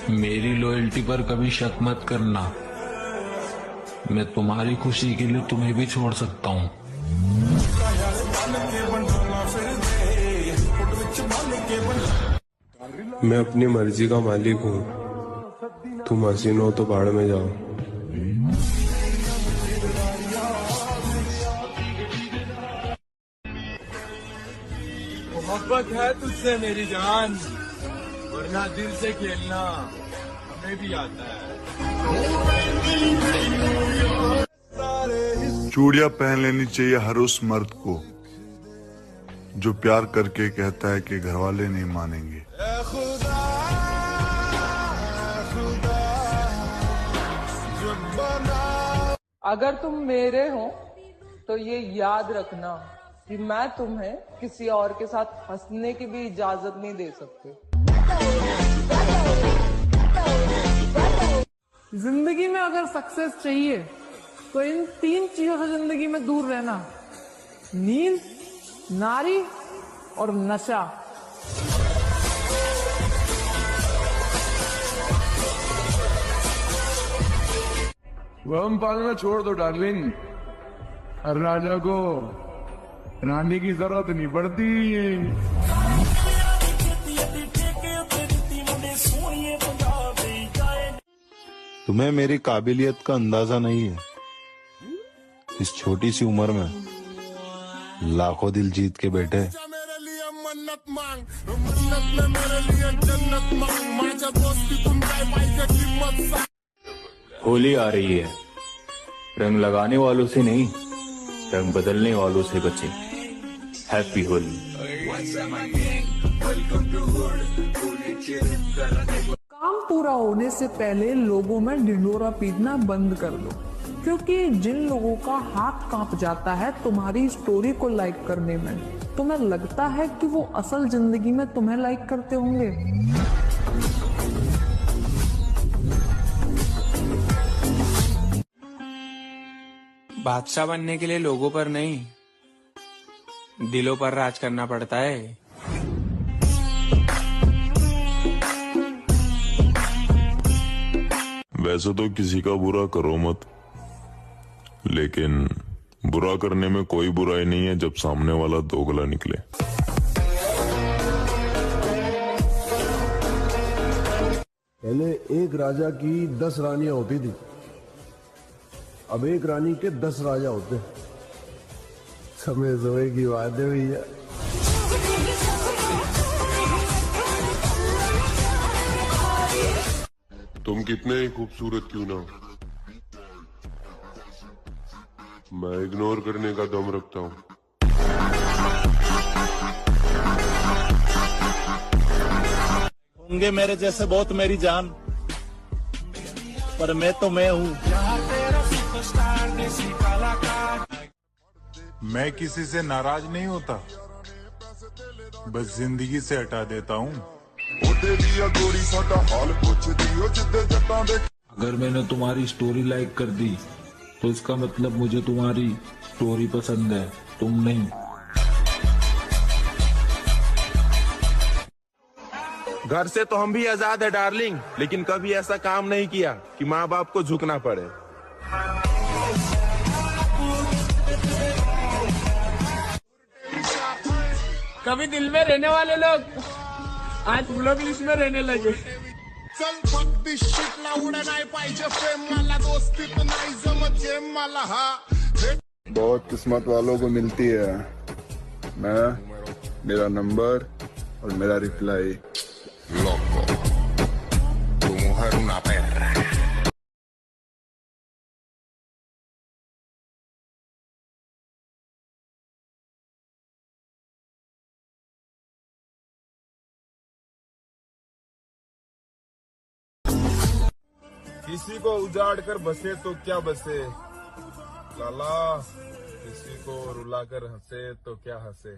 मेरी लॉयल्टी पर कभी शक मत करना। मैं तुम्हारी खुशी के लिए तुम्हें भी छोड़ सकता हूँ। मैं अपनी मर्जी का मालिक हूँ। तुम हसीन हो तो भाड़ में जाओ। मोहब्बत है तुझसे मेरी जान, वरना दिल से खेलना हमें भी आता है। चूड़ियां पहन लेनी चाहिए हर उस मर्द को जो प्यार करके कहता है कि घरवाले नहीं मानेंगे। अगर तुम मेरे हो तो ये याद रखना कि मैं तुम्हें किसी और के साथ हंसने की भी इजाजत नहीं दे सकती। जिंदगी में अगर सक्सेस चाहिए तो इन 3 चीजों से जिंदगी में दूर रहना: नींद, नारी और नशा। वहम पालना छोड़ दो डार्लिंग, हर राजा को रानी की जरूरत नहीं पड़ती। तुम्हें मेरी काबिलियत का अंदाजा नहीं है। इस छोटी सी उम्र में लाखों दिल जीत के बैठे। होली आ रही है, रंग लगाने वालों से नहीं, रंग बदलने वालों से बचे। हैप्पी होली। काम पूरा होने से पहले लोगों में ढिंढोरा पीटना बंद कर दो, क्योंकि जिन लोगों का हाथ कांप जाता है तुम्हारी स्टोरी को लाइक करने में, तुम्हें लगता है कि वो असल जिंदगी में तुम्हें लाइक करते होंगे? बादशाह बनने के लिए लोगों पर नहीं, दिलों पर राज करना पड़ता है। वैसे तो किसी का बुरा करो मत, लेकिन बुरा करने में कोई बुराई नहीं है जब सामने वाला दोगला निकले। पहले एक राजा की 10 रानियां होती थी, अब एक रानी के 10 राजा होते। समय समय की बात है भैया। तुम कितने ही खूबसूरत क्यों ना हो, मैं इग्नोर करने का दम रखता हूँ। होंगे मेरे जैसे बहुत मेरी जान, पर मैं तो मैं हूँ। मैं किसी से नाराज नहीं होता, बस जिंदगी से हटा देता हूँ। अगर मैंने तुम्हारी स्टोरी लाइक कर दी तो इसका मतलब मुझे तुम्हारी स्टोरी पसंद है, तुम नहीं। घर से तो हम भी आजाद है डार्लिंग, लेकिन कभी ऐसा काम नहीं किया कि माँ बाप को झुकना पड़े। कभी दिल में रहने वाले लोग आज ब्लॉक लिस्ट में रहने लगे। बहुत किस्मत वालों को मिलती है। मैं, मेरा नंबर और मेरा रिप्लाई। लोको, tu mujer una perra। किसी को उजाड़ कर बसे तो क्या बसे लाला, किसी को रुलाकर हंसे तो क्या हंसे।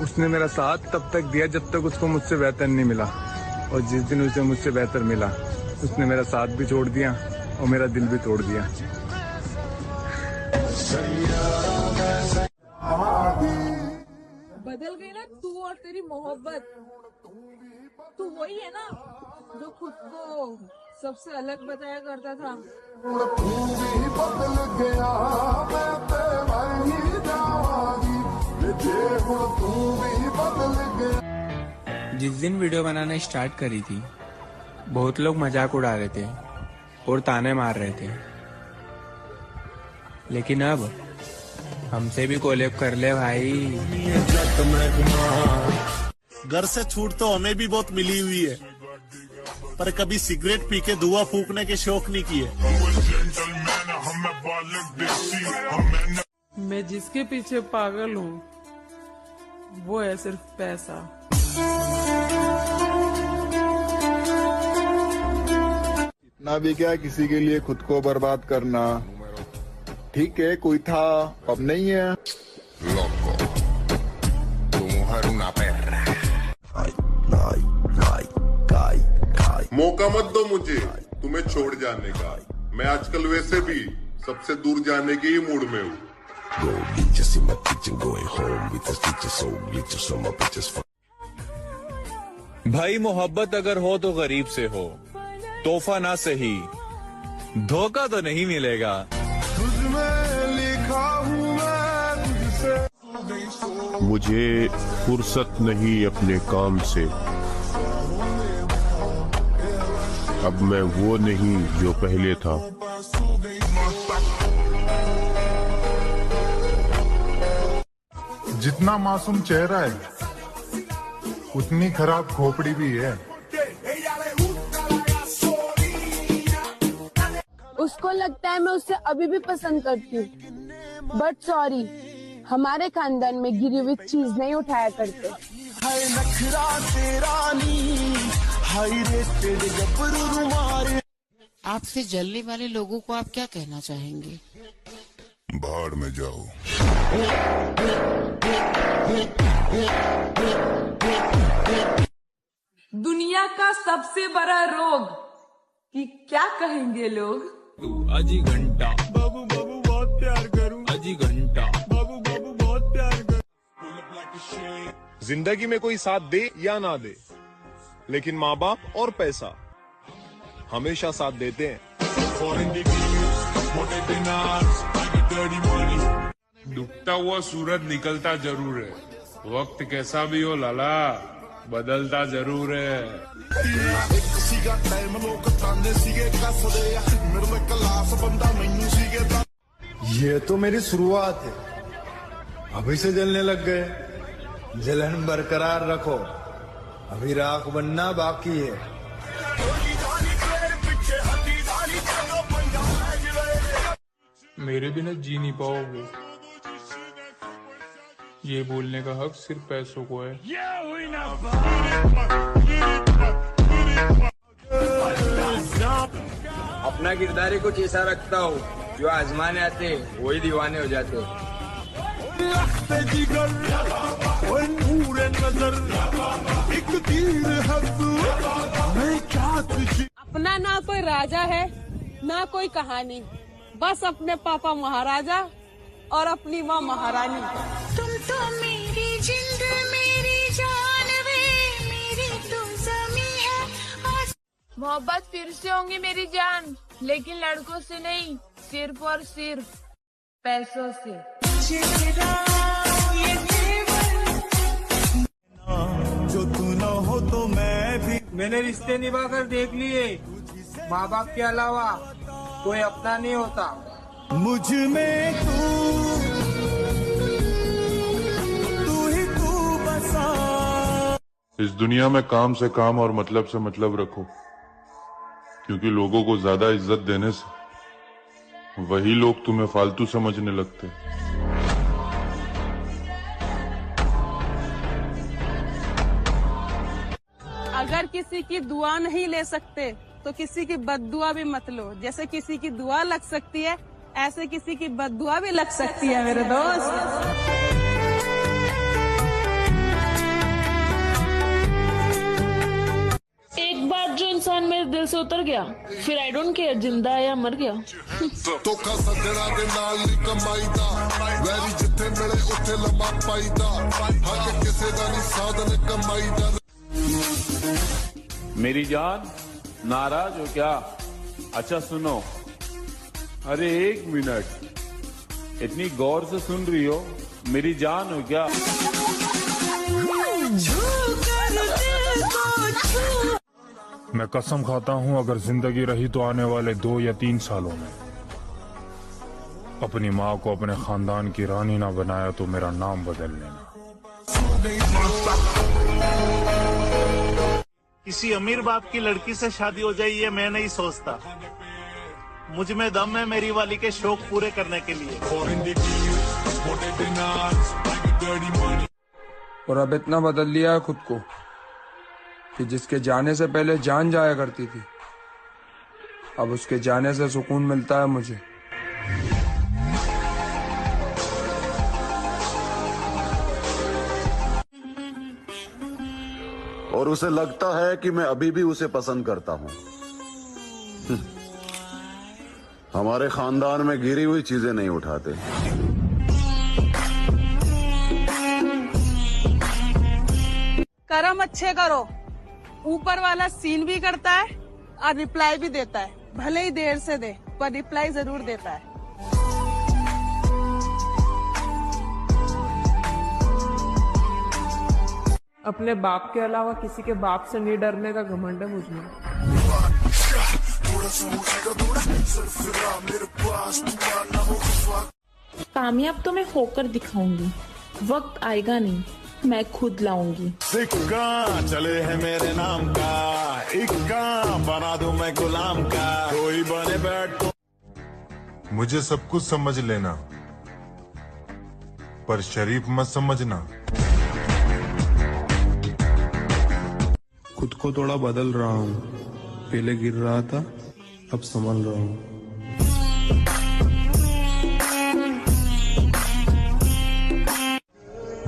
उसने मेरा साथ तब तक दिया जब तक उसको मुझसे बेहतर नहीं मिला, और जिस दिन उसे मुझसे बेहतर मिला उसने मेरा साथ भी छोड़ दिया और मेरा दिल भी तोड़ दिया। बदल गई ना तू और तेरी मोहब्बत। तू वही है ना जो खुद को सबसे अलग बताया करता था। जिस दिन वीडियो बनाना स्टार्ट करी थी बहुत लोग मजाक उड़ा रहे थे और ताने मार रहे थे, लेकिन अब हमसे भी कोलैब कर ले भाई। घर से छूट तो हमें भी बहुत मिली हुई है, पर कभी सिगरेट पी के धुआं फूकने के शौक नहीं किए। मैं जिसके पीछे पागल हूँ वो है सिर्फ पैसा। इतना भी क्या किसी के लिए खुद को बर्बाद करना। ठीक है, कोई था अब नहीं है। मौका मत दो मुझे तुम्हें छोड़ जाने का। मैं आजकल वैसे भी सबसे दूर जाने के ही मूड में हूँ। भाई मोहब्बत अगर हो तो गरीब से हो, तोहफा ना सही धोखा तो नहीं मिलेगा। मुझे फुर्सत नहीं अपने काम से, अब मैं वो नहीं जो पहले था। जितना मासूम चेहरा है उतनी खराब खोपड़ी भी है। उसको लगता है मैं उसे अभी भी पसंद करती हूँ, बट सॉरी, हमारे खानदान में गिरी हुई चीज नहीं उठाया करते। आपसे जलने वाले लोगों को आप क्या कहना चाहेंगे? बाहर में जाओ। दुनिया का सबसे बड़ा रोग कि क्या कहेंगे लोग। अजी घंटा बाबू बाबू बहुत प्यार करूं। अजी घंटा बाबू बाबू बहुत प्यार करूं। जिंदगी में कोई साथ दे या ना दे, लेकिन माँ बाप और पैसा हमेशा साथ देते हैं। डूबता हुआ सूरज निकलता जरूर है, वक्त कैसा भी हो लाला बदलता जरूर है। ये तो मेरी शुरुआत है, अभी से जलने लग गए। जलन बरकरार रखो, अभी राख बनना बाकी है। मेरे बिना जी नहीं पाओगे, ये बोलने का हक सिर्फ पैसों को है। अपना किरदार ही कुछ ऐसा रखता हूँ, जो आजमाने आते वही दीवाने हो जाते। अपना ना कोई राजा है ना कोई कहानी, बस अपने पापा महाराजा और अपनी माँ महारानी। तुम तो मेरी जिंद मेरी जान वे, मेरी तो ज़मीं है। मोहब्बत फिर से होंगी मेरी जान, लेकिन लड़कों से नहीं, सिर्फ और सिर्फ पैसों से। जो तू न हो तो मैं भी। मैंने रिश्ते निभा कर देख लिए, माँ बाप के अलावा कोई अपना नहीं होता। मुझ में तू ही तू बसा। इस दुनिया में काम से काम और मतलब से मतलब रखो, क्योंकि लोगों को ज्यादा इज्जत देने से वही लोग तुम्हें फालतू समझने लगते। अगर किसी की दुआ नहीं ले सकते तो किसी की बद्दुआ भी मत लो। जैसे किसी की दुआ लग सकती है, ऐसे किसी की बद्दुआ भी लग सकती है मेरे दोस्त। एक बात जो इंसान मेरे दिल दिल से उतर गया, फिर आई डोंट केयर जिंदा है या मर गया। ਧੋਖਾ ਸੱਜਣਾ ਦੇ ਨਾਲ ਨਹੀਂ ਕਮਾਈਦਾ, ਵੈਰੀ ਜਿੱਥੇ ਮਿਲੇ ਉੱਥੇ ਲੰਮਾ ਪਾਈਦਾ, ਹੱਕ ਕਿਸੇ ਦਾ ਨਹੀਂ ਸਾਧਨ ਕਮਾਈਦਾ। मेरी जान नाराज हो क्या? अच्छा सुनो, अरे एक मिनट, इतनी गौर से सुन रही हो? मेरी जान हो क्या? मैं कसम खाता हूं अगर जिंदगी रही तो आने वाले 2 या 3 सालों में अपनी माँ को अपने खानदान की रानी ना बनाया तो मेरा नाम बदल लेना। किसी अमीर बाप की लड़की से शादी हो जाए ये मैं नहीं सोचता, मुझ में दम है मेरी वाली के शौक पूरे करने के लिए। और अब इतना बदल लिया है खुद को कि जिसके जाने से पहले जान जाया करती थी, अब उसके जाने से सुकून मिलता है मुझे। और उसे लगता है कि मैं अभी भी उसे पसंद करता हूं। हमारे खानदान में गिरी हुई चीजें नहीं उठाते। कर्म अच्छे करो, ऊपर वाला सीन भी करता है और रिप्लाई भी देता है, भले ही देर से दे पर रिप्लाई जरूर देता है। अपने बाप के अलावा किसी के बाप से नहीं डरने का घमंड है मुझमें। कामयाब तो मैं होकर दिखाऊंगी, वक्त आएगा नहीं, मैं खुद लाऊंगी। सिक्का चले है मेरे नाम का, इक्का बना दूं मैं गुलाम का, कोई बने बैठ। मुझे सब कुछ समझ लेना पर शरीफ मत समझना। खुद को थोड़ा बदल रहा हूँ, पहले गिर रहा था अब संभल रहा हूँ।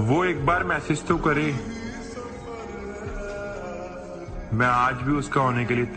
वो एक बार मैसेज तो करे, मैं आज भी उसका होने के लिए